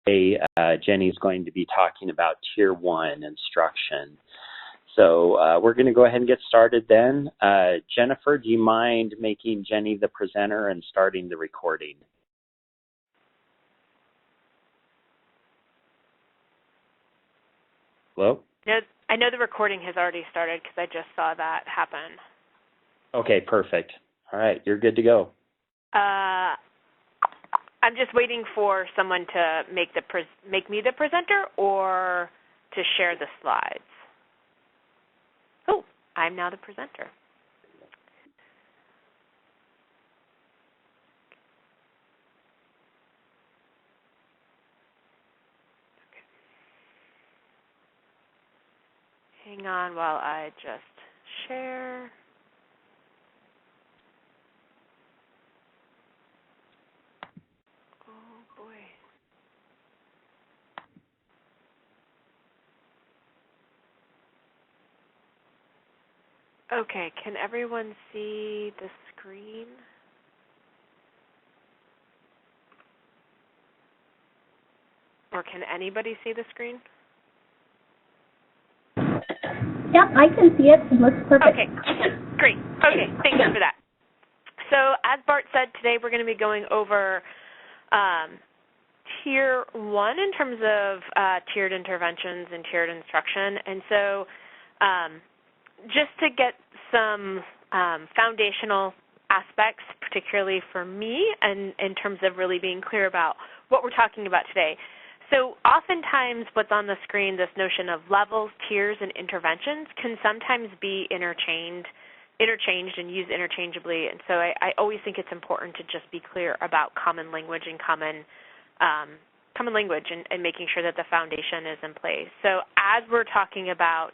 today, Jenny's going to be talking about Tier 1 instruction. So we're going to go ahead and get started then. Jennifer, do you mind making Jenny the presenter and starting the recording? Hello? No, I know the recording has already started because I just saw that happen. Okay, perfect. All right, you're good to go. I'm just waiting for someone to make me the presenter or to share the slides. Oh, I'm now the presenter. Hang on while I just share. Oh, boy. Okay, can everyone see the screen? Or can anybody see the screen? Yep, I can see it. It looks perfect. Okay, great. Okay, thank you for that. So as Bart said, today we're going to be going over Tier 1 in terms of tiered interventions and tiered instruction. And so just to get some foundational aspects, particularly for me, and in terms of really being clear about what we're talking about today. So oftentimes what's on the screen, this notion of levels, tiers, and interventions can sometimes be interchanged and used interchangeably. And so I always think it's important to just be clear about common language and common language and making sure that the foundation is in place. So as we're talking about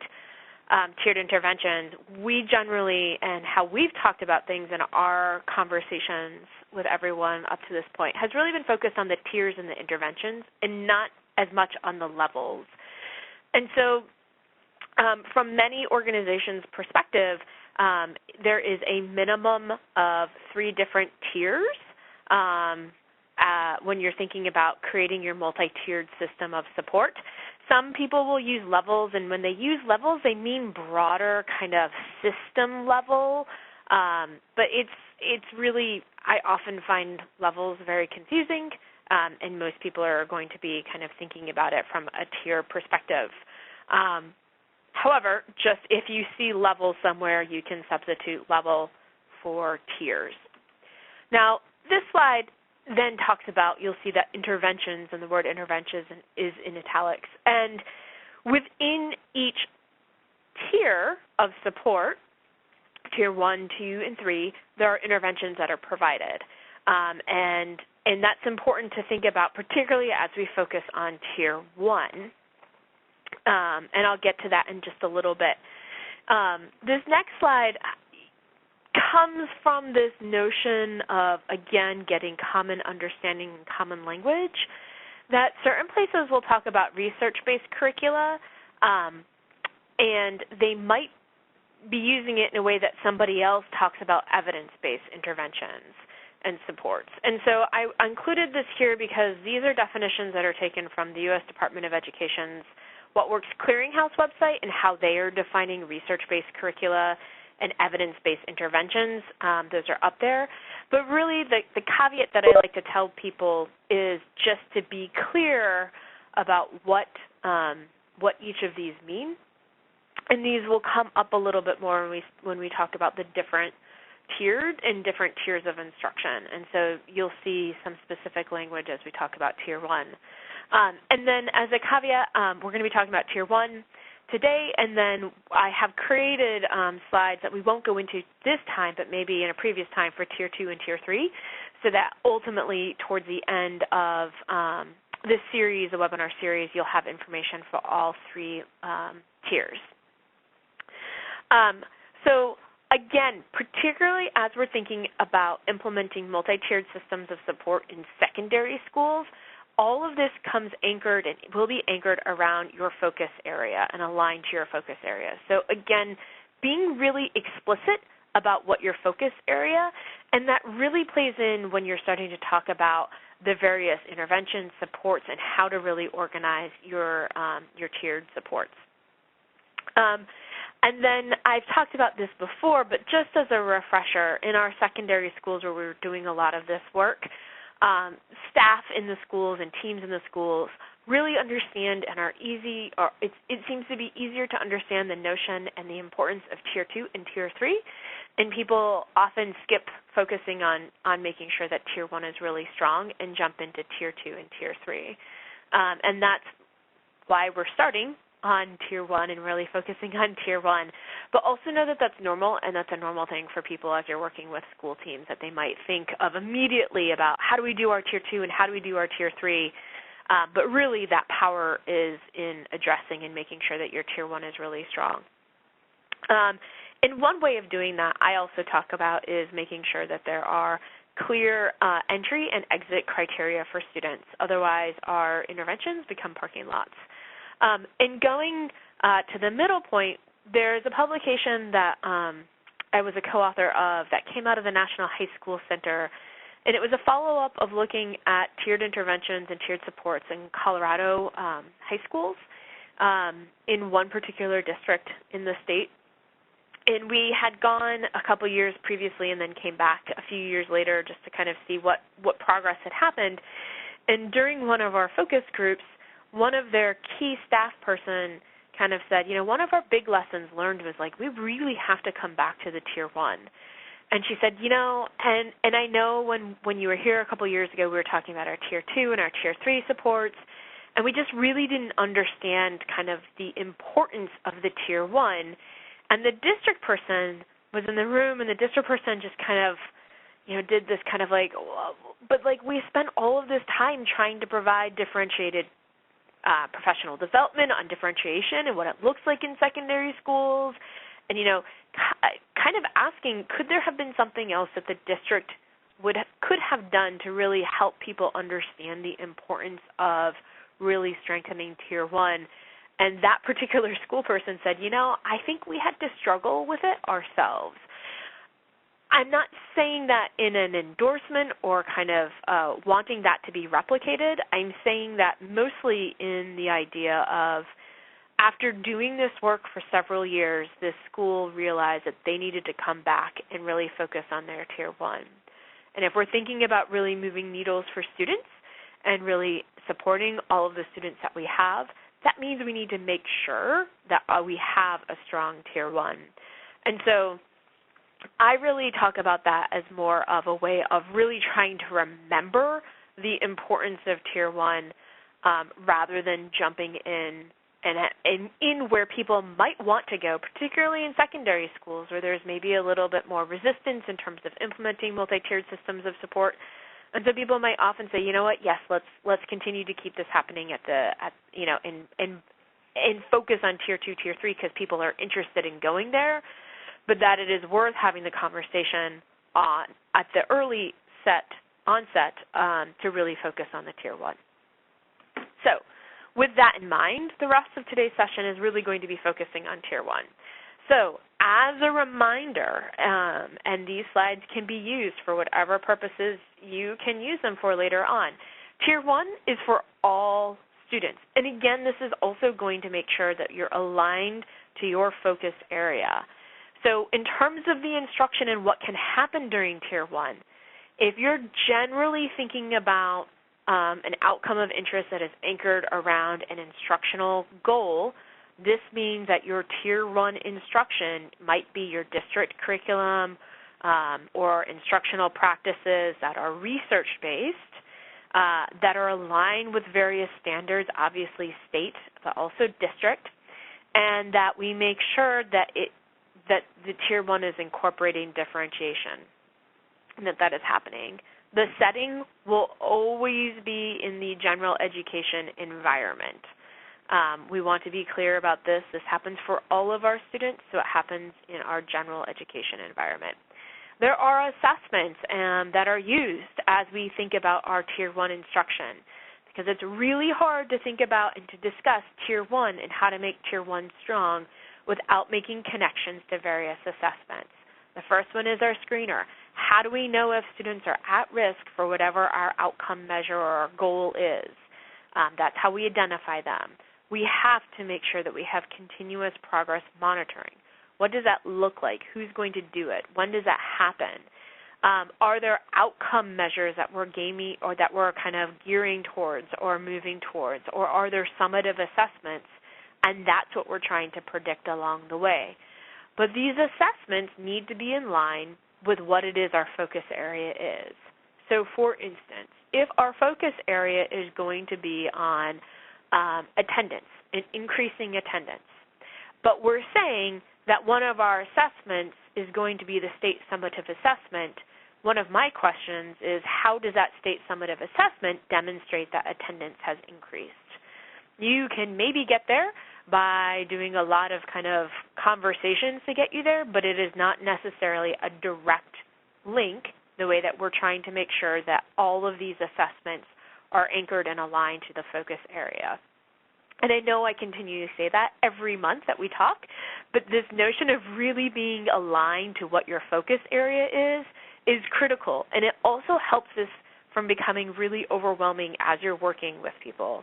tiered interventions, we generally, and how we've talked about things in our conversations with everyone up to this point, has really been focused on the tiers and the interventions and not as much on the levels. And so from many organizations' perspective, there is a minimum of 3 different tiers when you're thinking about creating your multi-tiered system of support. Some people will use levels, and when they use levels, they mean broader kind of system level, but it's really, I often find levels very confusing, and most people are going to be kind of thinking about it from a tier perspective. However, just if you see level somewhere, you can substitute level for tiers. Now, this slide then talks about, you'll see that interventions, and the word interventions is in italics. And within each tier of support, Tier 1, 2, and 3, there are interventions that are provided. And that's important to think about, particularly as we focus on Tier 1. And I'll get to that in just a little bit. This next slide comes from this notion of, again, getting common understanding and common language, that certain places will talk about research-based curricula, and they might be using it in a way that somebody else talks about evidence-based interventions and supports. And so I included this here because these are definitions that are taken from the U.S. Department of Education's What Works Clearinghouse website and how they are defining research-based curricula and evidence-based interventions. Those are up there. But really the caveat that I like to tell people is just to be clear about what each of these mean. And these will come up a little bit more when we talk about the different tiered and different tiers of instruction. And so you'll see some specific language as we talk about Tier 1. And then as a caveat, we're going to be talking about Tier 1 today, and then I have created slides that we won't go into this time, but maybe in a previous time for Tier 2 and Tier 3, so that ultimately towards the end of this series, the webinar series, you'll have information for all 3 tiers. So again, particularly as we're thinking about implementing multi-tiered systems of support in secondary schools, all of this comes anchored and will be anchored around your focus area and aligned to your focus area. So again, being really explicit about what your focus area, and that really plays in when you're starting to talk about the various interventions, supports, and how to really organize your tiered supports. And then I've talked about this before, but just as a refresher, in our secondary schools where we were doing a lot of this work, staff in the schools and teams in the schools really understand and are easy, or it seems to be easier to understand the notion and the importance of Tier 2 and Tier 3, and people often skip focusing on making sure that Tier 1 is really strong and jump into Tier 2 and Tier 3. And that's why we're starting on Tier 1 and really focusing on Tier 1. But also know that that's normal, and that's a normal thing for people as you're working with school teams, that they might think of immediately about how do we do our Tier 2 and how do we do our Tier 3. But really that power is in addressing and making sure that your Tier 1 is really strong. And one way of doing that I also talk about is making sure that there are clear entry and exit criteria for students. Otherwise, our interventions become parking lots. And going to the middle point, there's a publication that I was a co-author of that came out of the National High School Center, and it was a follow-up of looking at tiered interventions and tiered supports in Colorado high schools in one particular district in the state. And we had gone a couple years previously and then came back a few years later just to kind of see what progress had happened. And during one of our focus groups, one of their key staff person kind of said, you know, one of our big lessons learned was, like, we really have to come back to the Tier 1. And she said, you know, and I know when you were here a couple years ago, we were talking about our Tier 2 and our Tier 3 supports, and we just really didn't understand kind of the importance of the Tier 1. And the district person was in the room, and the district person just kind of, you know, did this kind of like, but like we spent all of this time trying to provide differentiated professional development on differentiation and what it looks like in secondary schools, and, you know, kind of asking, could there have been something else that the district could have done to really help people understand the importance of really strengthening Tier 1? And that particular school person said, you know, I think we had to struggle with it ourselves. I'm not saying that in an endorsement or kind of wanting that to be replicated. I'm saying that mostly in the idea of, after doing this work for several years, this school realized that they needed to come back and really focus on their Tier 1. And if we're thinking about really moving needles for students and really supporting all of the students that we have, that means we need to make sure that we have a strong Tier 1. And so I really talk about that as more of a way of really trying to remember the importance of Tier 1 rather than jumping in where people might want to go, particularly in secondary schools where there's maybe a little bit more resistance in terms of implementing multi-tiered systems of support. And so people might often say, you know what, yes, let's continue to keep this happening and focus on Tier 2, Tier 3 because people are interested in going there, but that it is worth having the conversation at the early onset to really focus on the Tier 1. So with that in mind, the rest of today's session is really going to be focusing on Tier 1. So as a reminder, and these slides can be used for whatever purposes you can use them for later on, Tier 1 is for all students. And again, this is also going to make sure that you're aligned to your focus area. So in terms of the instruction and what can happen during Tier 1, if you're generally thinking about an outcome of interest that is anchored around an instructional goal, this means that your Tier 1 instruction might be your district curriculum or instructional practices that are research-based, that are aligned with various standards, obviously state, but also district, and that we make sure that the Tier 1 is incorporating differentiation and that is happening. The setting will always be in the general education environment. We want to be clear about this. This happens for all of our students, so it happens in our general education environment. There are assessments that are used as we think about our Tier 1 instruction, because it's really hard to think about and to discuss Tier 1 and how to make Tier 1 strong without making connections to various assessments. The first one is our screener. how do we know if students are at risk for whatever our outcome measure or our goal is? That's how we identify them. We have to make sure that we have continuous progress monitoring. What does that look like? Who's going to do it? When does that happen? Are there outcome measures that we're gaming or that we're kind of gearing towards or moving towards? Or are there summative assessments? And that's what we're trying to predict along the way. But these assessments need to be in line with what it is our focus area is. So for instance, if our focus area is going to be on attendance and increasing attendance, but we're saying that one of our assessments is going to be the state summative assessment, one of my questions is, how does that state summative assessment demonstrate that attendance has increased? You can maybe get there by doing a lot of kind of conversations to get you there, but it is not necessarily a direct link the way that we're trying to make sure that all of these assessments are anchored and aligned to the focus area. And I know I continue to say that every month that we talk, but this notion of really being aligned to what your focus area is critical, and it also helps us from becoming really overwhelming as you're working with people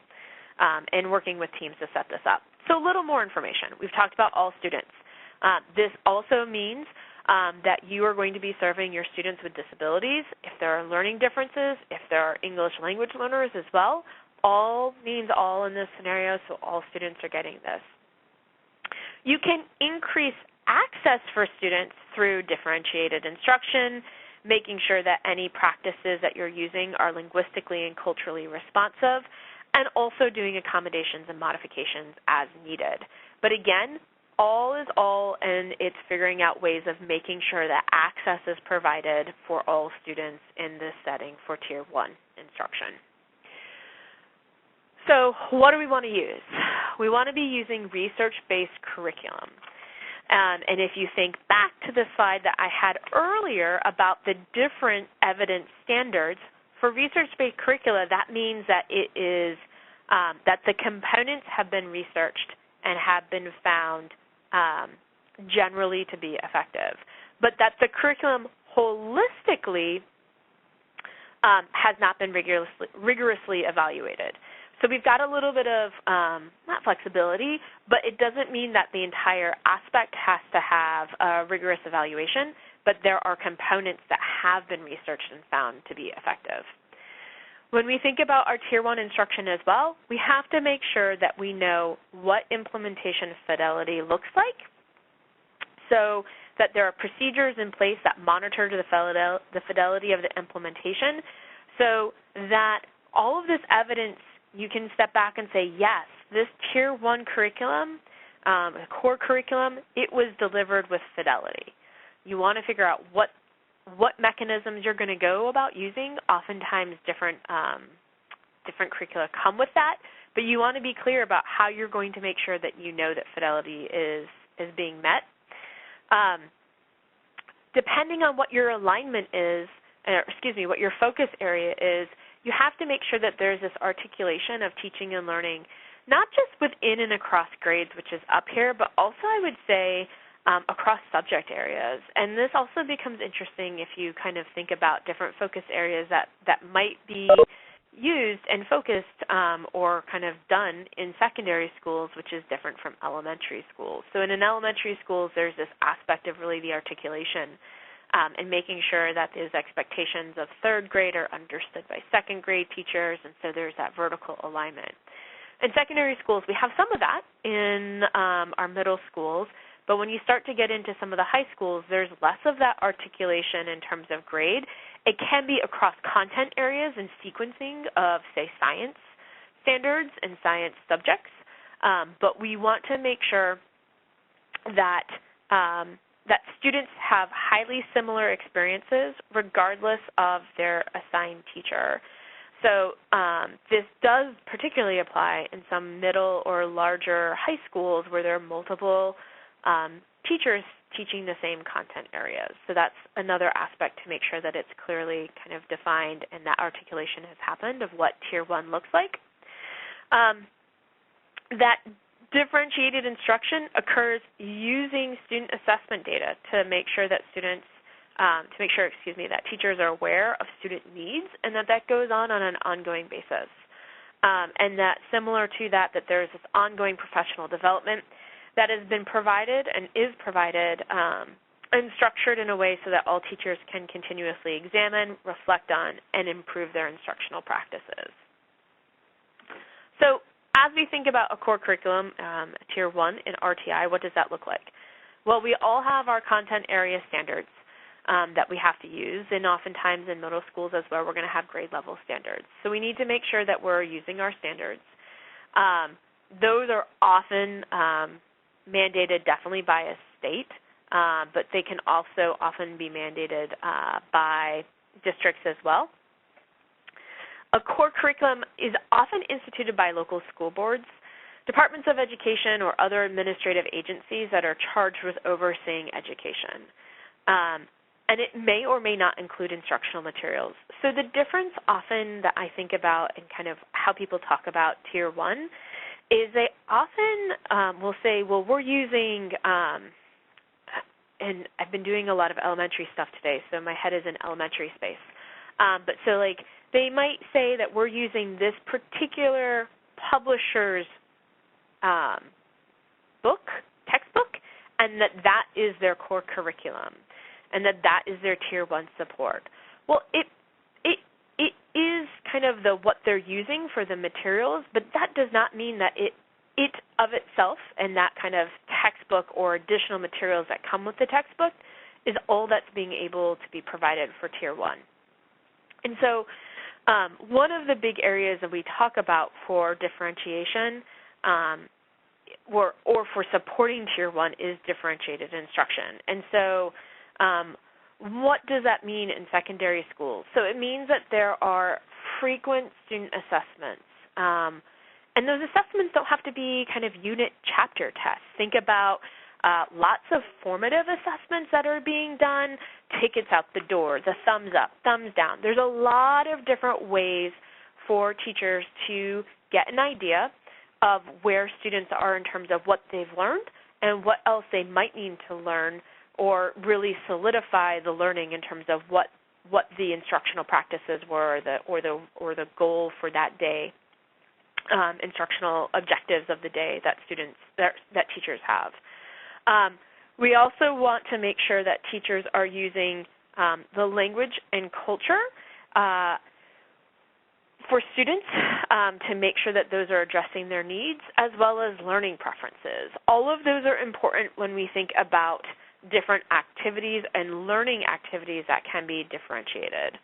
and working with teams to set this up. So a little more information. We've talked about all students. This also means that you are going to be serving your students with disabilities. If there are learning differences, if there are English language learners as well, all means all in this scenario, so all students are getting this. You can increase access for students through differentiated instruction, making sure that any practices that you're using are linguistically and culturally responsive, and also doing accommodations and modifications as needed. But again, all is all, and it's figuring out ways of making sure that access is provided for all students in this setting for Tier 1 instruction. So what do we want to use? We want to be using research-based curriculum. And if you think back to the slide that I had earlier about the different evidence standards, for research-based curricula, that means that it is that the components have been researched and have been found generally to be effective, but that the curriculum holistically has not been rigorously evaluated. So we've got a little bit of, not flexibility, but it doesn't mean that the entire aspect has to have a rigorous evaluation, but there are components that have been researched and found to be effective. When we think about our Tier 1 instruction as well, we have to make sure that we know what implementation fidelity looks like, so that there are procedures in place that monitor the fidelity of the implementation, so that all of this evidence, you can step back and say, yes, this Tier 1 curriculum, core curriculum, it was delivered with fidelity. You want to figure out what mechanisms you're going to go about using. Oftentimes different curricula come with that, but you want to be clear about how you're going to make sure that you know that fidelity is being met. Depending on what your alignment is, what your focus area is, you have to make sure that there's this articulation of teaching and learning, not just within and across grades, which is up here, but also I would say across subject areas. And this also becomes interesting if you kind of think about different focus areas that might be used and focused or kind of done in secondary schools, which is different from elementary schools. So in an elementary schools, there's this aspect of really the articulation and making sure that those expectations of third grade are understood by second grade teachers, and so there's that vertical alignment. In secondary schools, we have some of that in our middle schools, but when you start to get into some of the high schools, there's less of that articulation in terms of grade. It can be across content areas and sequencing of, say, science standards and science subjects, but we want to make sure that that students have highly similar experiences regardless of their assigned teacher. So this does particularly apply in some middle or larger high schools where there are multiple teachers teaching the same content areas. So that's another aspect to make sure that it's clearly kind of defined and that articulation has happened of what Tier 1 looks like. That differentiated instruction occurs using student assessment data to make sure that students to make sure, that teachers are aware of student needs and that goes on an ongoing basis. And that similar to that there's this ongoing professional development that has been provided and is provided and structured in a way so that all teachers can continuously examine, reflect on, and improve their instructional practices. So as we think about a core curriculum, Tier 1 in RTI, what does that look like? Well, we all have our content area standards that we have to use, and oftentimes in middle schools as well, we're going to have grade level standards. So we need to make sure that we're using our standards. Those are often mandated definitely by a state, but they can also often be mandated by districts as well. A core curriculum is often instituted by local school boards, departments of education, or other administrative agencies that are charged with overseeing education. And it may or may not include instructional materials. So the difference often that I think about and kind of how people talk about Tier 1 is they often will say, well, we're using, and I've been doing a lot of elementary stuff today, so my head is in elementary space. But so like they might say that we're using this particular publisher's textbook, and that is their core curriculum, and that is their Tier 1 support. Well, it is kind of what they're using for the materials, but that does not mean that it of itself and that kind of textbook or additional materials that come with the textbook is all that's being able to be provided for Tier 1. And so one of the big areas that we talk about for differentiation or for supporting Tier 1 is differentiated instruction. And so what does that mean in secondary schools? So it means that there are frequent student assessments. And those assessments don't have to be kind of unit chapter tests. Think about lots of formative assessments that are being done, tickets out the door, the thumbs up, thumbs down. There's a lot of different ways for teachers to get an idea of where students are in terms of what they've learned and what else they might need to learn, or really solidify the learning in terms of what the instructional practices were, or the goal for that day, instructional objectives of the day that teachers have. We also want to make sure that teachers are using the language and culture for students to make sure that those are addressing their needs, as well as learning preferences. All of those are important when we think about different activities and learning activities that can be differentiated.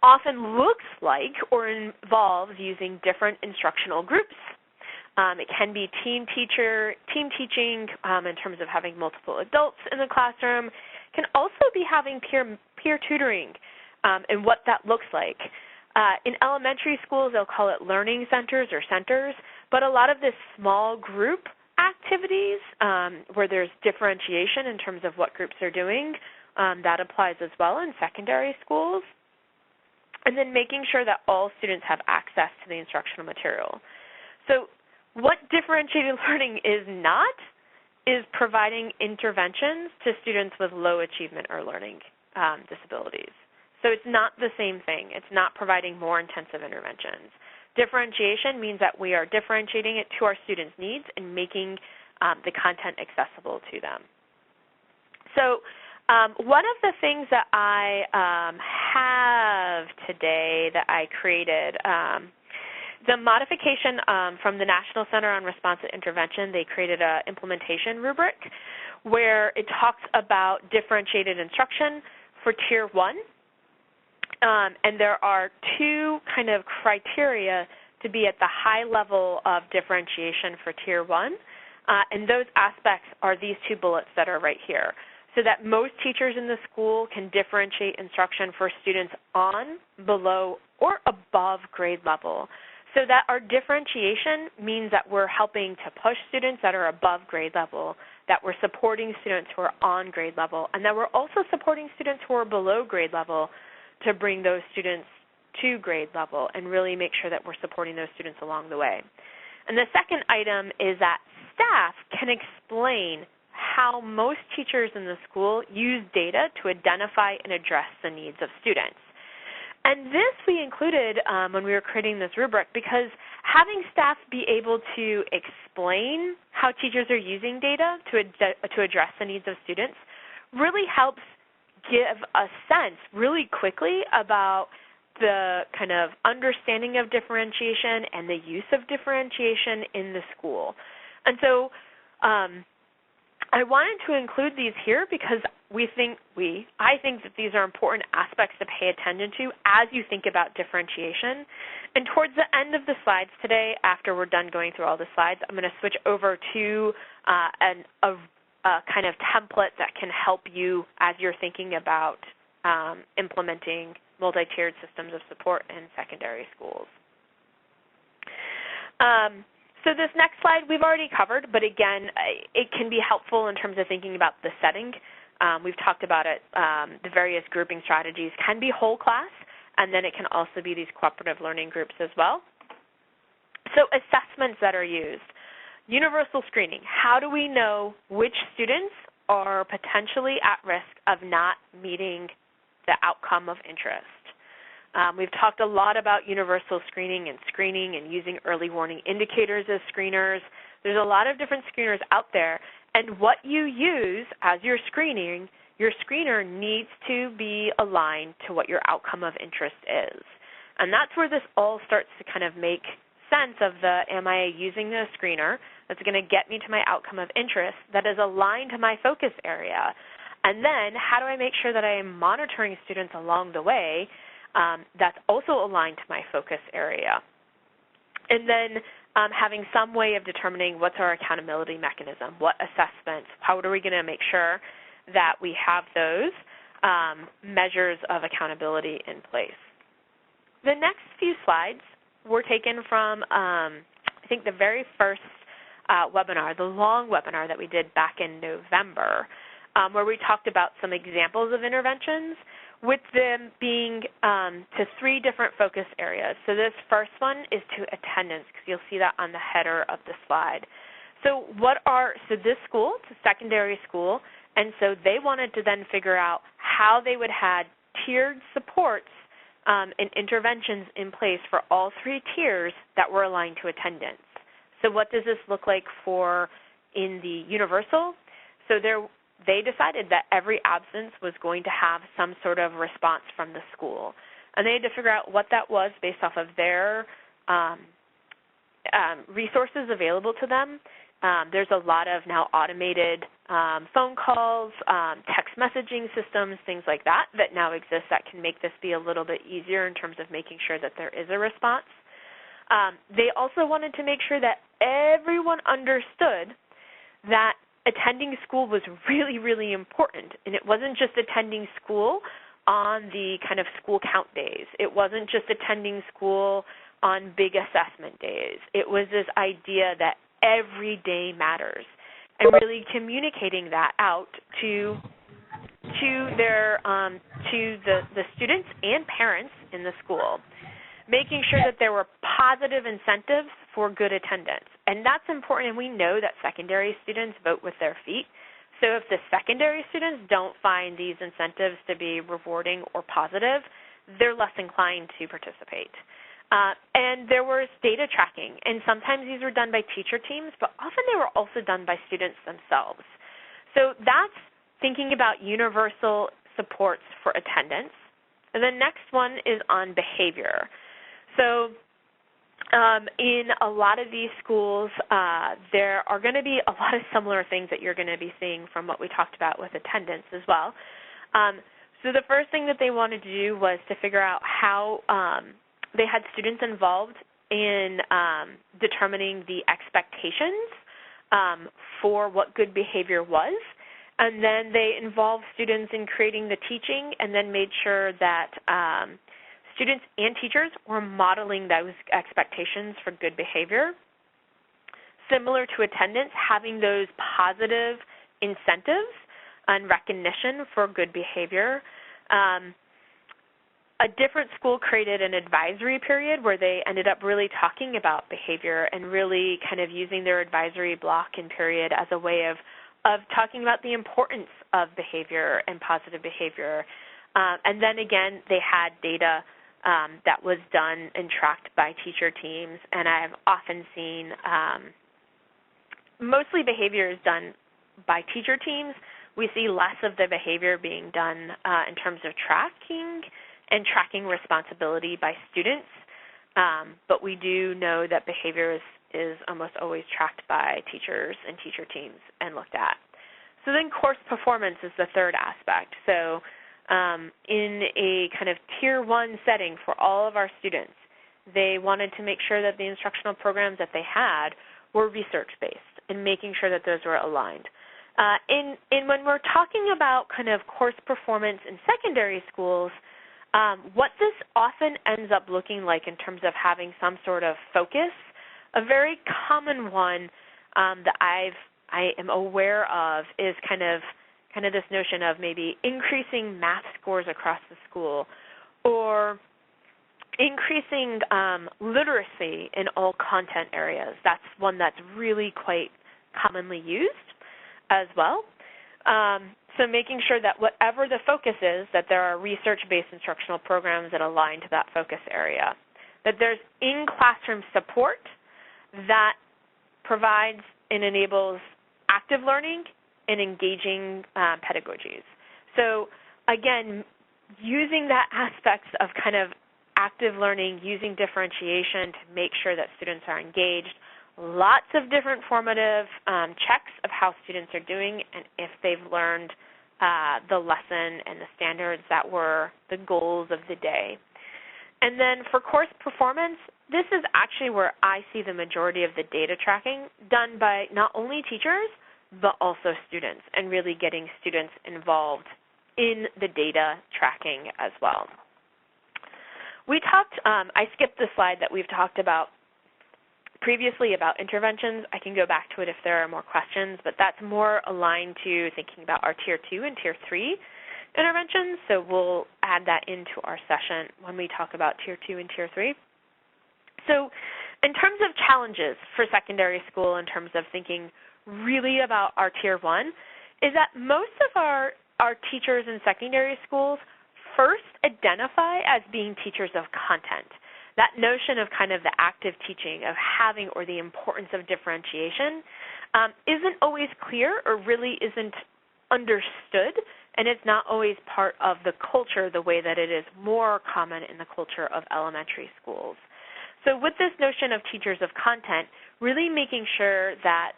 Often looks like or involves using different instructional groups. It can be team teaching in terms of having multiple adults in the classroom. It can also be having peer tutoring and what that looks like. In elementary schools, they'll call it learning centers or centers, but a lot of this small group activities where there's differentiation in terms of what groups are doing, that applies as well in secondary schools. And then making sure that all students have access to the instructional material. So what differentiated learning is not is providing interventions to students with low achievement or learning disabilities. So it's not the same thing. It's not providing more intensive interventions. Differentiation means that we are differentiating it to our students' needs and making the content accessible to them. So one of the things that I have today that I created, the modification from the National Center on Responsive Intervention, they created an implementation rubric where it talks about differentiated instruction for Tier 1. And there are two kind of criteria to be at the high level of differentiation for Tier 1. And those aspects are these two bullets that are right here, so that most teachers in the school can differentiate instruction for students on, below, or above grade level. So that our differentiation means that we're helping to push students that are above grade level, that we're supporting students who are on grade level, and that we're also supporting students who are below grade level to bring those students to grade level and really make sure that we're supporting those students along the way. And the second item is that staff can explain how most teachers in the school use data to identify and address the needs of students. And this we included when we were creating this rubric because having staff be able to explain how teachers are using data to address the needs of students really helps give a sense really quickly about the kind of understanding of differentiation and the use of differentiation in the school. And so I wanted to include these here because I think that these are important aspects to pay attention to as you think about differentiation. And towards the end of the slides today, after we're done going through all the slides, I'm going to switch over to a kind of template that can help you as you're thinking about implementing multi-tiered systems of support in secondary schools. So this next slide we've already covered, but again, it can be helpful in terms of thinking about the setting. We've talked about it. The various grouping strategies can be whole class, and then it can also be these cooperative learning groups as well. So assessments that are used. Universal screening. How do we know which students are potentially at risk of not meeting the outcome of interest? We've talked a lot about universal screening and using early warning indicators as screeners. There's a lot of different screeners out there, and what you use as your screener needs to be aligned to what your outcome of interest is. And that's where this all starts to kind of make sense of am I using the screener that's going to get me to my outcome of interest that is aligned to my focus area? And then how do I make sure that I am monitoring students along the way that's also aligned to my focus area? And then having some way of determining what's our accountability mechanism, what assessments, how are we going to make sure that we have those measures of accountability in place. The next few slides were taken from, I think, the very first webinar, the long webinar that we did back in November, where we talked about some examples of interventions, with them being to 3 different focus areas. So this first one is to attendance, because you'll see that on the header of the slide. So this school, it's a secondary school, and so they wanted to then figure out how they would have tiered supports and interventions in place for all 3 tiers that were aligned to attendance. So what does this look like in the universal? So they decided that every absence was going to have some sort of response from the school. And they had to figure out what that was based off of their resources available to them. There's a lot of now automated phone calls, text messaging systems, things like that now exist that can make this be a little bit easier in terms of making sure that there is a response. They also wanted to make sure that everyone understood that attending school was really, really important. And it wasn't just attending school on the kind of school count days. It wasn't just attending school on big assessment days. It was this idea that every day matters, and really communicating that out to the students and parents in the school, making sure that there were positive incentives for good attendance. And that's important, and we know that secondary students vote with their feet. So if the secondary students don't find these incentives to be rewarding or positive, they're less inclined to participate. And there was data tracking, and sometimes these were done by teacher teams, but often they were also done by students themselves. So that's thinking about universal supports for attendance. And the next one is on behavior. So in a lot of these schools, there are going to be a lot of similar things that you're going to be seeing from what we talked about with attendance as well. So the first thing that they wanted to do was to figure out how they had students involved in determining the expectations for what good behavior was, and then they involved students in creating the teaching and then made sure that students and teachers were modeling those expectations for good behavior. Similar to attendance, having those positive incentives and recognition for good behavior. A different school created an advisory period where they ended up really talking about behavior and really kind of using their advisory block and period as a way of talking about the importance of behavior and positive behavior. And then again, they had data that was done and tracked by teacher teams, and I've often seen mostly behavior is done by teacher teams. We see less of the behavior being done in terms of tracking and tracking responsibility by students, but we do know that behavior is almost always tracked by teachers and teacher teams and looked at. So then course performance is the third aspect. So in a kind of Tier 1 setting for all of our students, they wanted to make sure that the instructional programs that they had were research-based and making sure that those were aligned. When we're talking about kind of course performance in secondary schools, what this often ends up looking like in terms of having some sort of focus, a very common one that I am aware of is kind of this notion of maybe increasing math scores across the school, or increasing literacy in all content areas. That's one that's really quite commonly used as well. So making sure that whatever the focus is, that there are research-based instructional programs that align to that focus area, that there's in-classroom support that provides and enables active learning and engaging pedagogies. So again, using that aspects of kind of active learning, using differentiation to make sure that students are engaged, lots of different formative checks of how students are doing and if they've learned the lesson and the standards that were the goals of the day. And then for course performance, this is actually where I see the majority of the data tracking done by not only teachers, but also students, and really getting students involved in the data tracking as well. We talked, I skipped the slide that we've talked about previously about interventions. I can go back to it if there are more questions, but that's more aligned to thinking about our Tier 2 and Tier 3 interventions, so we'll add that into our session when we talk about Tier 2 and Tier 3. So in terms of challenges for secondary school in terms of thinking really about our Tier 1, is that most of our teachers in secondary schools first identify as being teachers of content. That notion of kind of the active teaching of having, or the importance of differentiation isn't always clear or really isn't understood, and it's not always part of the culture the way that it is more common in the culture of elementary schools. So with this notion of teachers of content, really making sure that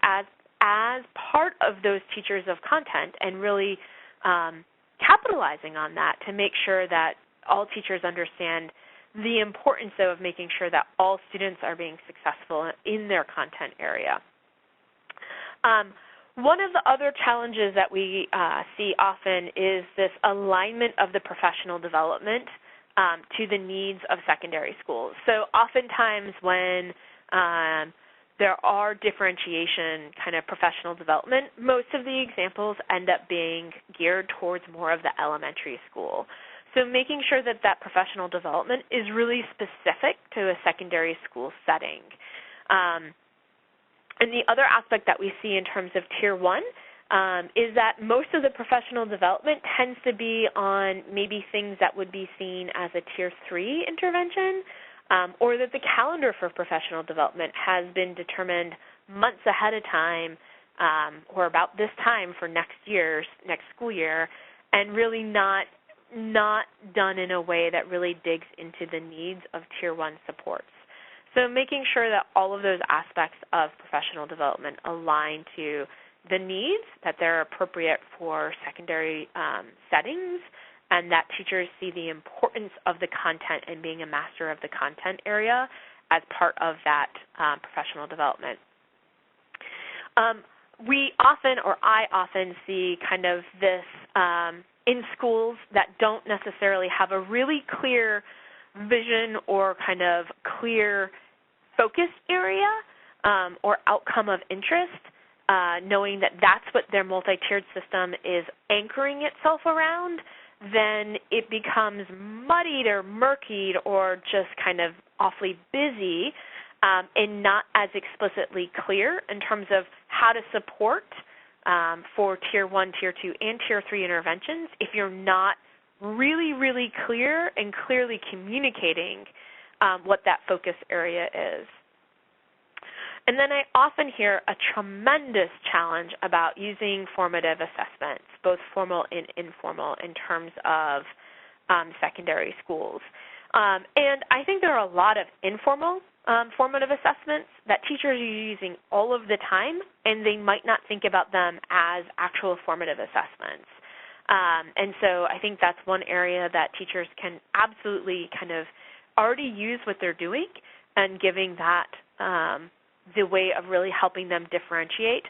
as part of those teachers of content and really capitalizing on that to make sure that all teachers understand the importance, though, of making sure that all students are being successful in their content area. One of the other challenges that we see often is this alignment of the professional development to the needs of secondary schools. So oftentimes when there are differentiation kind of professional development, most of the examples end up being geared towards more of the elementary school. So making sure that that professional development is really specific to a secondary school setting. And the other aspect that we see in terms of Tier 1 is that most of the professional development tends to be on maybe things that would be seen as a Tier 3 intervention, or that the calendar for professional development has been determined months ahead of time, or about this time for next school year, and really not done in a way that really digs into the needs of Tier 1 supports. So making sure that all of those aspects of professional development align to the needs, that they're appropriate for secondary settings, and that teachers see the importance of the content and being a master of the content area as part of that professional development. We often, or I often see kind of this in schools that don't necessarily have a really clear vision or kind of clear focus area or outcome of interest, knowing that that's what their multi-tiered system is anchoring itself around, then it becomes muddied or murkied or just kind of awfully busy and not as explicitly clear in terms of how to support for Tier 1, Tier 2, and Tier 3 interventions if you're not really, really clear and clearly communicating what that focus area is. And then I often hear a tremendous challenge about using formative assessments, both formal and informal, in terms of secondary schools. And I think there are a lot of informal formative assessments that teachers are using all of the time, and they might not think about them as actual formative assessments. And so I think that's one area that teachers can absolutely kind of already use what they're doing and giving that the way of really helping them differentiate,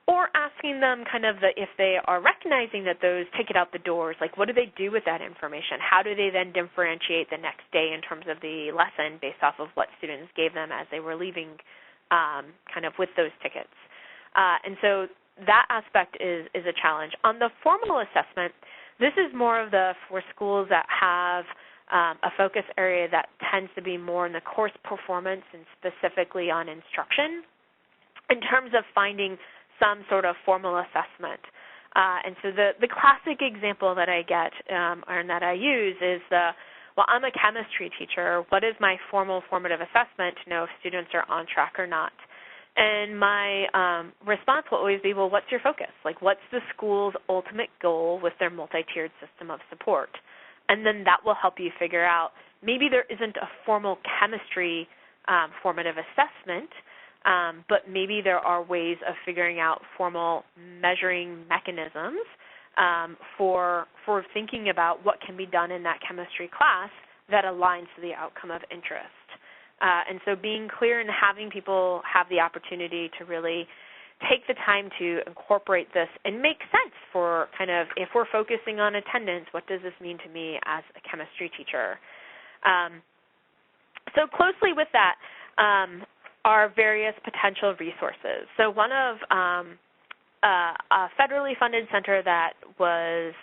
or asking them kind of if they are recognizing that those take it out the doors, like what do they do with that information? How do they then differentiate the next day in terms of the lesson based off of what students gave them as they were leaving kind of with those tickets? And so that aspect is a challenge. On the formal assessment, this is more of for schools that have a focus area that tends to be more in the course performance and specifically on instruction in terms of finding some sort of formal assessment. And so the classic example that I get and that I use is well, I'm a chemistry teacher. What is my formative assessment to know if students are on track or not? And my response will always be, well, what's your focus? Like, what's the school's ultimate goal with their multi-tiered system of support? And then that will help you figure out maybe there isn't a formal chemistry formative assessment, but maybe there are ways of figuring out formal measuring mechanisms for thinking about what can be done in that chemistry class that aligns to the outcome of interest. And so being clear and having people have the opportunity to really take the time to incorporate this and make sense for kind of, if we're focusing on attendance, what does this mean to me as a chemistry teacher? So closely with that are various potential resources. So one of a federally funded center that was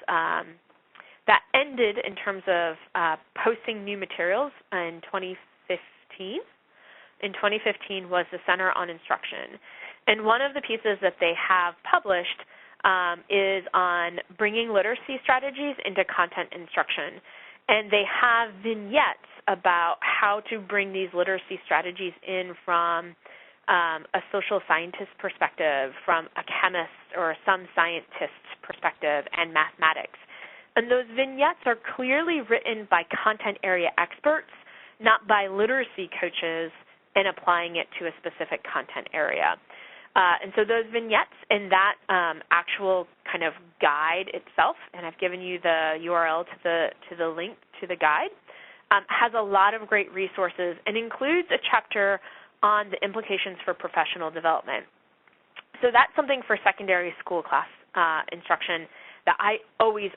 that ended in terms of posting new materials in 2015. In 2015 was the Center on Instruction. And one of the pieces that they have published is on bringing literacy strategies into content instruction. And they have vignettes about how to bring these literacy strategies in from a social scientist perspective, from a chemist or some scientist perspective, and mathematics. And those vignettes are clearly written by content area experts, not by literacy coaches, and applying it to a specific content area. And so those vignettes and that actual kind of guide itself, and I've given you the URL to the link to the guide, has a lot of great resources and includes a chapter on the implications for professional development. So that's something for secondary school class instruction that I always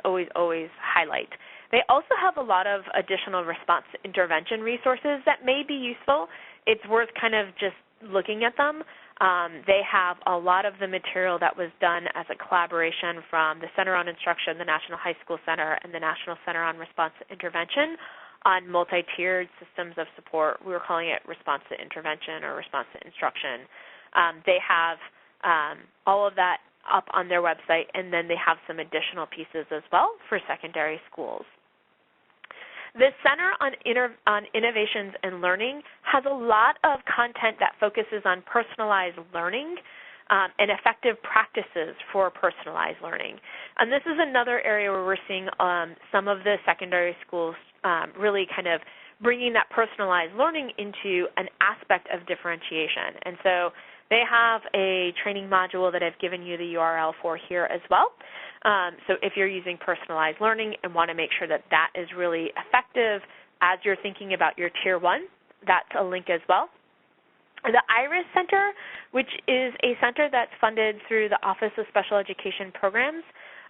highlight. They also have a lot of additional response intervention resources that may be useful. It's worth kind of just looking at them. They have a lot of the material that was done as a collaboration from the Center on Instruction, the National High School Center, and the National Center on Response to Intervention on multi-tiered systems of support. We were calling it response to intervention or response to instruction. They have all of that up on their website, and then they have some additional pieces as well for secondary schools. The Center on Innovations and Learning has a lot of content that focuses on personalized learning and effective practices for personalized learning. And this is another area where we're seeing some of the secondary schools really kind of bringing that personalized learning into an aspect of differentiation. And so they have a training module that I've given you the URL for here as well. So if you're using personalized learning and want to make sure that that is really effective as you're thinking about your Tier 1, that's a link as well. The IRIS Center, which is a center that's funded through the Office of Special Education Programs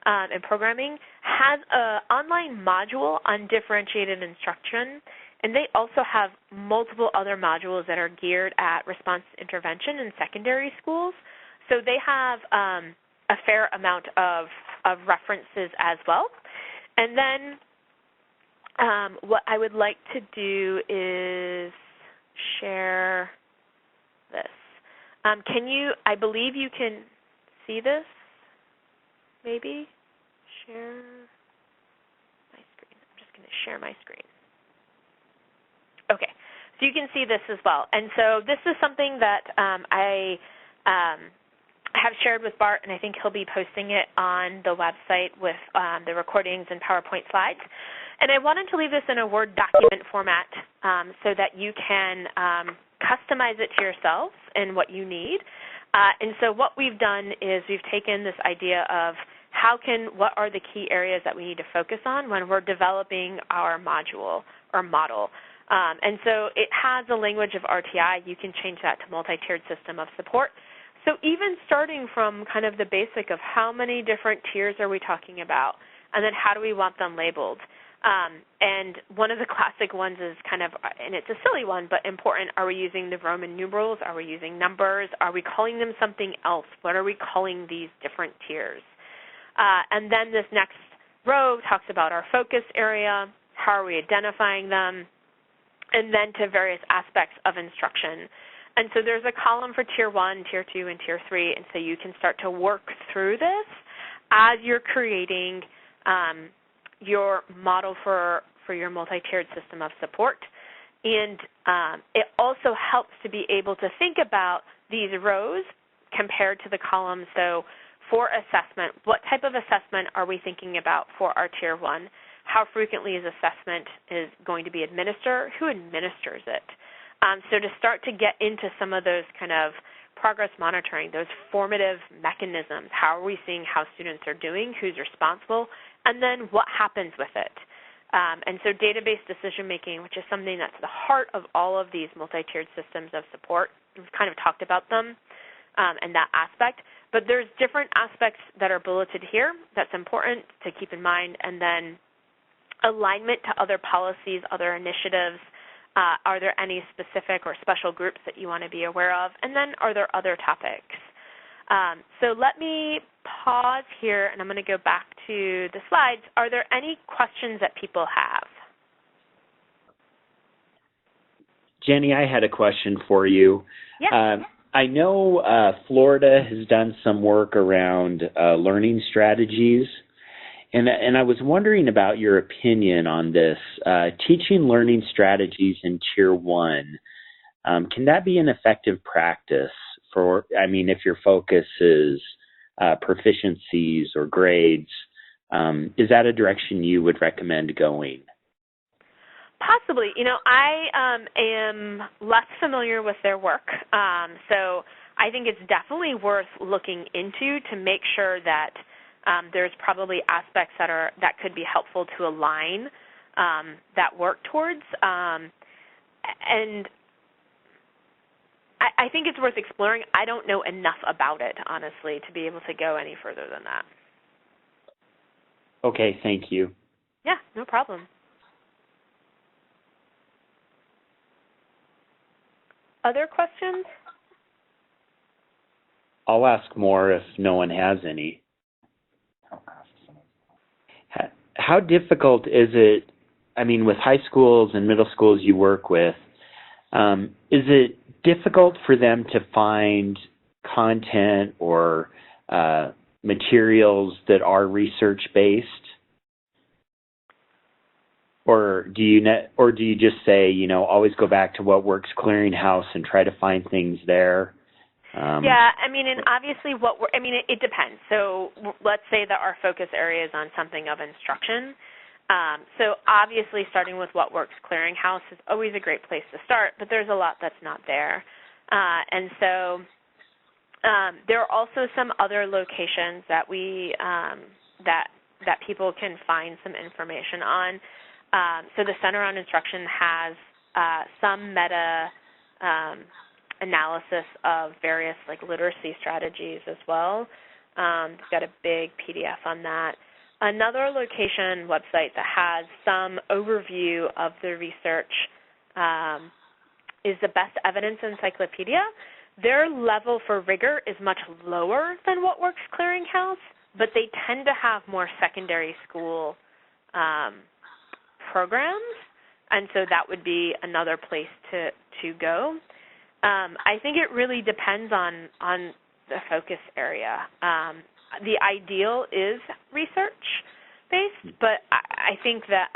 and Programming, has an online module on differentiated instruction, and they also have multiple other modules that are geared at response intervention in secondary schools. So they have a fair amount of references as well. And then what I would like to do is share this. I believe you can see this? maybe share my screen. I'm just going to share my screen. Okay, so you can see this as well. And so this is something that I have shared with Bart, and I think he'll be posting it on the website with the recordings and PowerPoint slides. And I wanted to leave this in a Word document format so that you can customize it to yourselves and what you need. And so what we've done is we've taken this idea of what are the key areas that we need to focus on when we're developing our module or model. And so it has a language of RTI. You can change that to multi-tiered system of support. So even starting from kind of the basic of how many different tiers are we talking about, and then how do we want them labeled. And one of the classic ones is kind of, and it's a silly one, but important, are we using the Roman numerals? Are we using numbers? Are we calling them something else? What are we calling these different tiers? And then this next row talks about our focus area, how are we identifying them, and then to various aspects of instruction. And so there's a column for Tier 1, Tier 2, and Tier 3, and so you can start to work through this as you're creating your model for your multi-tiered system of support. And it also helps to be able to think about these rows compared to the columns. So for assessment, what type of assessment are we thinking about for our Tier 1? How frequently is assessment going to be administered? Who administers it? So to start to get into some of those kind of progress monitoring, those formative mechanisms, how are we seeing how students are doing, who's responsible, and then what happens with it. And so database decision-making, which is something that's the heart of all of these multi-tiered systems of support. We've kind of talked about them and that aspect. But there's different aspects that are bulleted here that's important to keep in mind, and then alignment to other policies, other initiatives. Are there any specific or special groups that you want to be aware of? And then are there other topics? So let me pause here, and I'm going to go back to the slides. Are there any questions that people have? Jenny, I had a question for you. Yeah. I know Florida has done some work around learning strategies, and I was wondering about your opinion on this. Teaching learning strategies in Tier 1, can that be an effective practice for, if your focus is proficiencies or grades, is that a direction you would recommend going? Possibly. I am less familiar with their work, so I think it's definitely worth looking into to make sure that there's probably aspects that could be helpful to align that work towards. And I think it's worth exploring. I don't know enough about it, honestly, to be able to go any further than that. Okay, thank you. Yeah, no problem. Other questions? I'll ask more if no one has any. How difficult is it, with high schools and middle schools you work with, is it difficult for them to find content or materials that are research-based? Or do you just say, always go back to what works clearinghouse and try to find things there? Yeah, and obviously it depends. So let's say that our focus area is on something of instruction. So obviously starting with what works clearinghouse is always a great place to start, but there's a lot that's not there. And so there are also some other locations that that people can find some information on. So the Center on Instruction has some meta analysis of various literacy strategies as well. They've got a big PDF on that. Another location website that has some overview of the research is the Best Evidence Encyclopedia. Their level for rigor is much lower than What Works Clearinghouse, but they tend to have more secondary school programs, and so that would be another place to go. I think it really depends on the focus area. the ideal is research-based, but I think that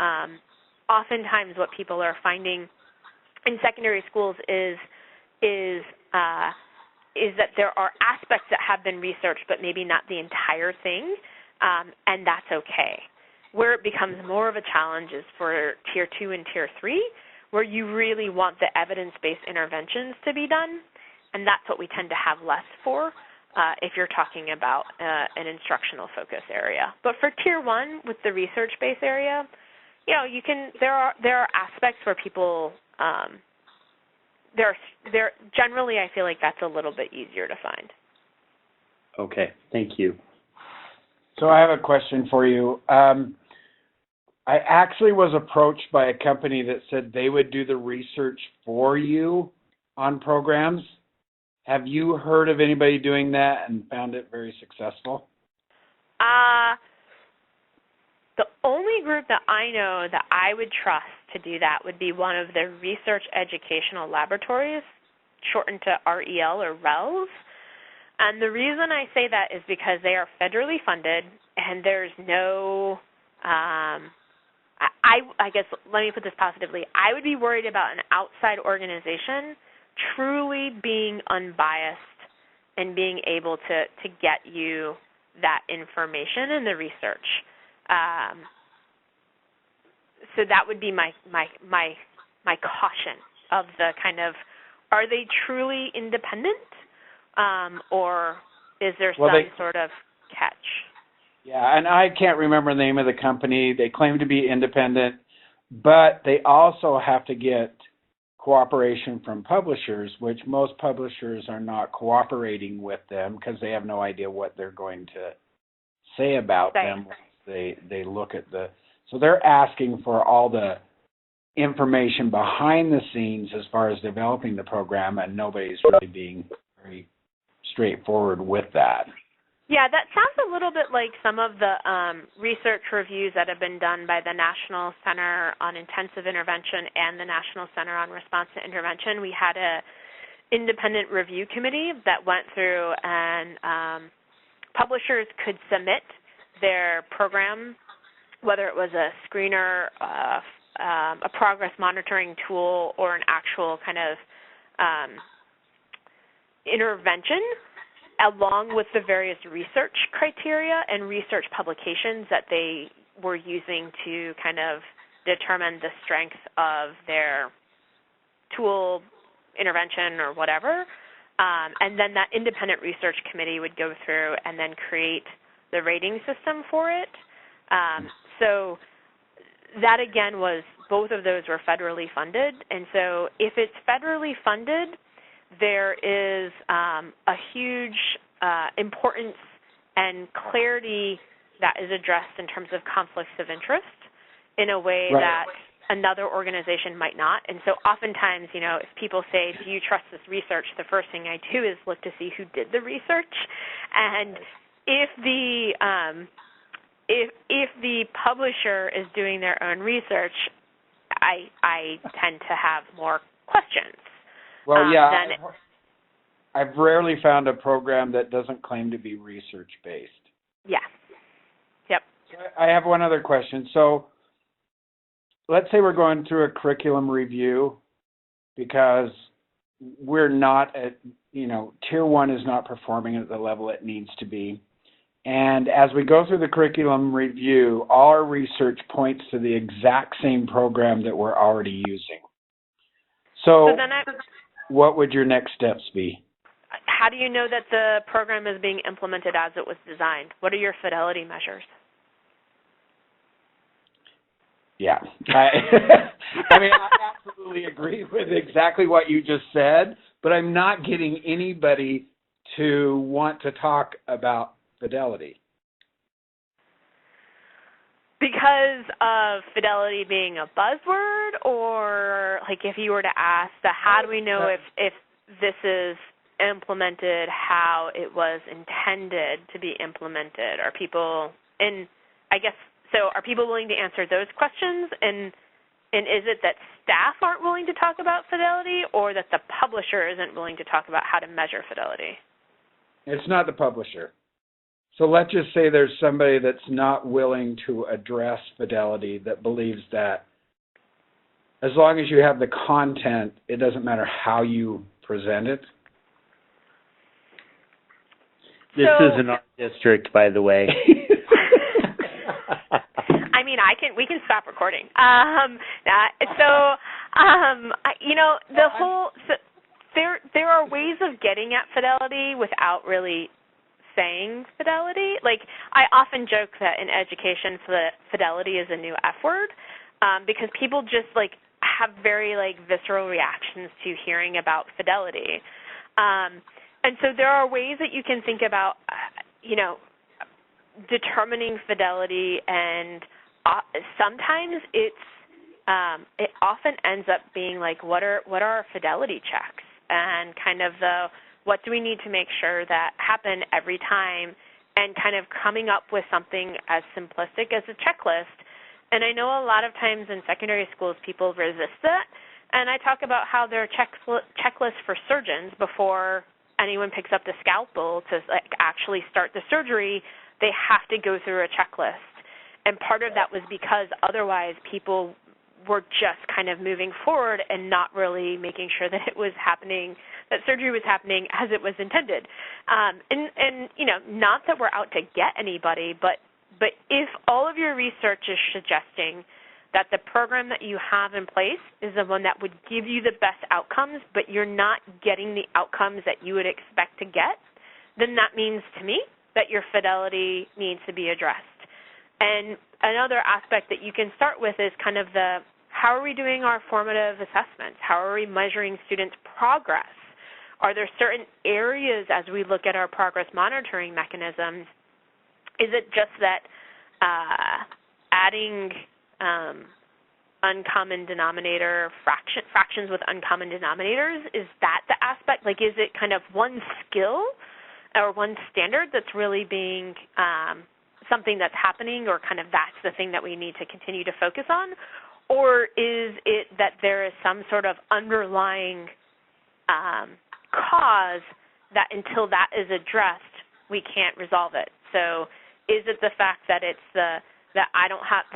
oftentimes what people are finding in secondary schools is that there are aspects that have been researched, but maybe not the entire thing, and that's okay. Where it becomes more of a challenge is for Tier 2 and Tier 3, where you really want the evidence-based interventions to be done, and that's what we tend to have less for if you're talking about an instructional focus area. But for Tier 1 with the research-based area, you can. There are aspects where people generally I feel like that's a little bit easier to find. Okay, thank you. So I have a question for you. I actually was approached by a company that said they would do the research for you on programs. Have you heard of anybody doing that and found it very successful? The only group that I know that I would trust to do that would be one of the research educational laboratories, shortened to REL or RELs. And the reason I say that is because they are federally funded, and there's no I guess, let me put this positively. I would be worried about an outside organization truly being unbiased and being able to get you that information in the research. So that would be my caution of the kind of, are they truly independent, or is there some sort of catch? Yeah, and I can't remember the name of the company. They claim to be independent, but they also have to get cooperation from publishers, which most publishers are not cooperating with them because they have no idea what they're going to say about them. They look at so they're asking for all the information behind the scenes as far as developing the program, and nobody's really being very straightforward with that. Yeah, that sounds a little bit like some of the research reviews that have been done by the National Center on Intensive Intervention and the National Center on Response to Intervention. We had an independent review committee that went through, and publishers could submit their program, whether it was a screener, a progress monitoring tool, or an actual kind of intervention, along with the various research criteria and research publications that they were using to kind of determine the strength of their tool, intervention, or whatever. And then that independent research committee would go through and then create the rating system for it. So that, again, both of those were federally funded. And so if it's federally funded, there is a huge importance and clarity that is addressed in terms of conflicts of interest in a way that another organization might not. And so oftentimes, if people say, do you trust this research, the first thing I do is look to see who did the research. And if the publisher is doing their own research, I tend to have more questions. Well, yeah, I've rarely found a program that doesn't claim to be research-based. Yeah. Yep. I have one other question. So let's say we're going through a curriculum review because we're not at, Tier 1 is not performing at the level it needs to be. And as we go through the curriculum review, all our research points to the exact same program that we're already using. So then what would your next steps be? How do you know that the program is being implemented as it was designed? What are your fidelity measures? Yeah. I mean, I absolutely agree with exactly what you just said, but I'm not getting anybody to want to talk about fidelity. Because of fidelity being a buzzword, or like if you were to ask, how do we know if this is implemented how it was intended to be implemented? Are people, and I guess, so are people willing to answer those questions? And is it that staff aren't willing to talk about fidelity, or that the publisher isn't willing to talk about how to measure fidelity? It's not the publisher. So let's just say there's somebody that's not willing to address fidelity, that believes that as long as you have the content, it doesn't matter how you present it. This is in our district, by the way. I mean, we can stop recording. There are ways of getting at fidelity without really saying fidelity. Like, I often joke that in education, fidelity is a new F word, because people just have very visceral reactions to hearing about fidelity. And so there are ways that you can think about, determining fidelity, and sometimes it often ends up being what are our fidelity checks, and kind of what do we need to make sure that happen every time, and kind of coming up with something as simplistic as a checklist. And I know a lot of times in secondary schools people resist that, and I talk about how there are checklists for surgeons before anyone picks up the scalpel to actually start the surgery. They have to go through a checklist. And part of that was because otherwise people were just kind of moving forward and not really making sure that it was happening, that surgery was happening as it was intended. And not that we're out to get anybody, but if all of your research is suggesting that the program that you have in place is the one that would give you the best outcomes, but you're not getting the outcomes that you would expect to get, then that means to me that your fidelity needs to be addressed. And another aspect that you can start with is kind of how are we doing our formative assessments? How are we measuring students' progress? Are there certain areas as we look at our progress monitoring mechanisms? Is it just that adding uncommon denominator fractions with uncommon denominators, is that the aspect? Is it kind of one skill or one standard that's really being something that's happening, or kind of that's the thing that we need to continue to focus on? Or is it that there is some sort of underlying cause that until that is addressed, we can't resolve it? So is it the fact that it's that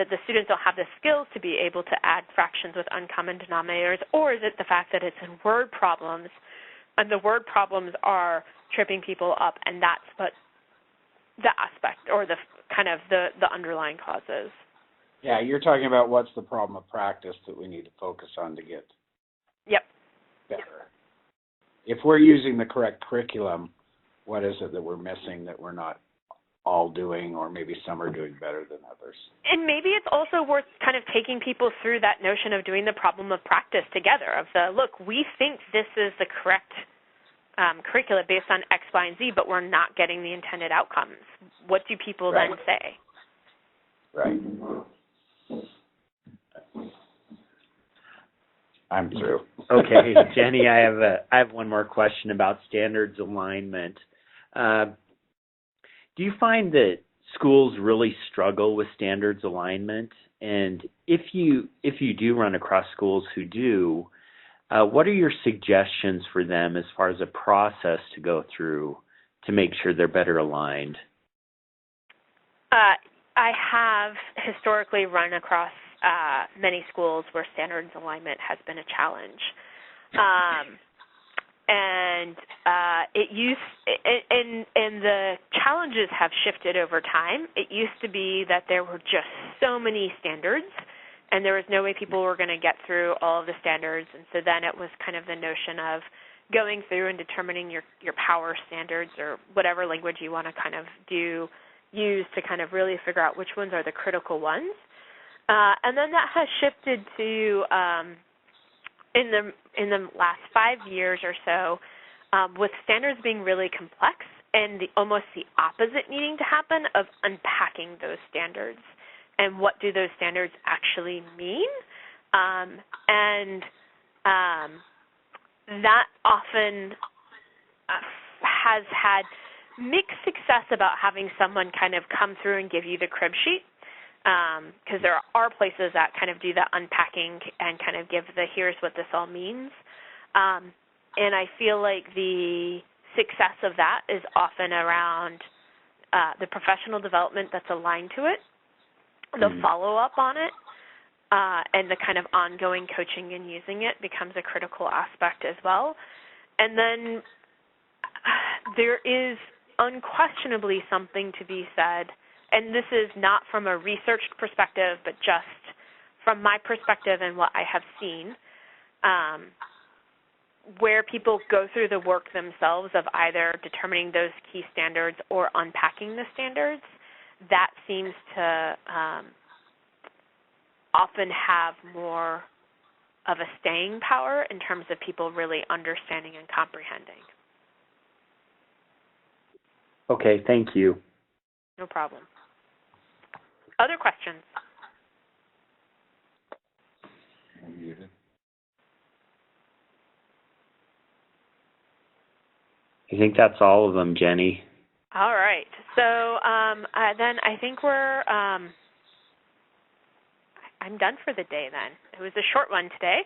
the students don't have the skills to be able to add fractions with uncommon denominators, or is it the fact that it's in word problems, and the word problems are tripping people up, and that's what the aspect or the kind of the underlying causes? Yeah, you're talking about what's the problem of practice that we need to focus on to get better. If we're using the correct curriculum, what is it that we're missing that we're not all doing, or maybe some are doing better than others? And maybe it's also worth kind of taking people through that notion of doing the problem of practice together, of look, we think this is the correct curricula based on X, Y, and Z, but we're not getting the intended outcomes. What do people then say? Right. I'm through. Okay, Jenny, I have one more question about standards alignment. Do you find that schools really struggle with standards alignment? And if you do run across schools who do, what are your suggestions for them as far as a process to go through to make sure they're better aligned? I have historically run across many schools where standards alignment has been a challenge. And the challenges have shifted over time. It used to be that there were just so many standards, and there was no way people were going to get through all of the standards. And so then it was kind of the notion of going through and determining your power standards, or whatever language you want to kind of use to kind of really figure out which ones are the critical ones. And then that has shifted to in the last 5 years or so, with standards being really complex and almost the opposite needing to happen of unpacking those standards and what do those standards actually mean. That often has had mixed success about having someone kind of come through and give you the crib sheet, because there are places that kind of do that unpacking and kind of give the here's what this all means. And I feel like the success of that is often around the professional development that's aligned to it, the follow-up on it, and the kind of ongoing coaching and using it becomes a critical aspect as well. And then there is unquestionably something to be said, and this is not from a researched perspective, but just from my perspective and what I have seen, where people go through the work themselves of either determining those key standards or unpacking the standards, that seems to often have more of a staying power in terms of people really understanding and comprehending. Okay, thank you. No problem. Other questions? I think that's all of them, Jenny. All right. So then I think I'm done for the day then. It was a short one today.